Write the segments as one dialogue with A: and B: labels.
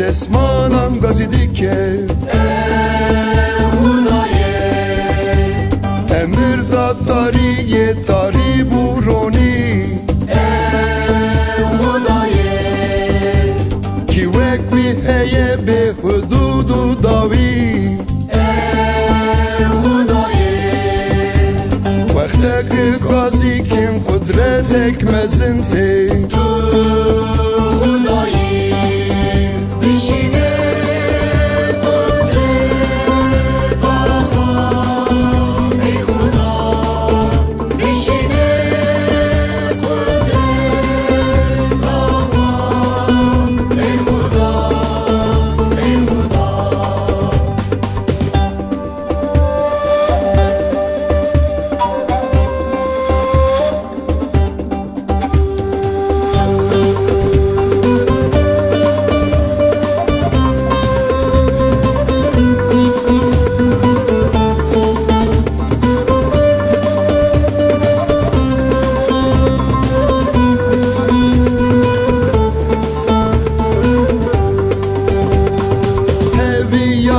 A: چشمانم گازیدی که امر داد تاری تاری بورونی کی وک بی هیه به حدود و داوی وقتک گازی کم قدرتک مزنته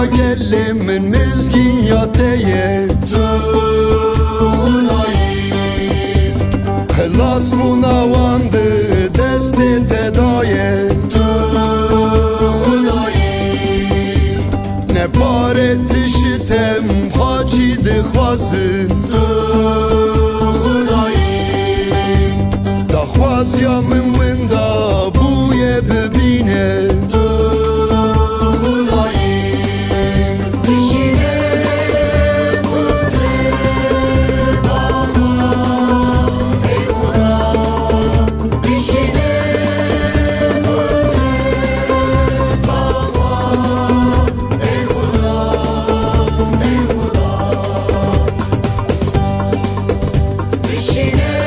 A: گل من مزگین یا تیه خلاص مناوانده دست تدایه نپاره تشتم خاچی دخوازن دخواز یا من وندا بوی ببینه
B: She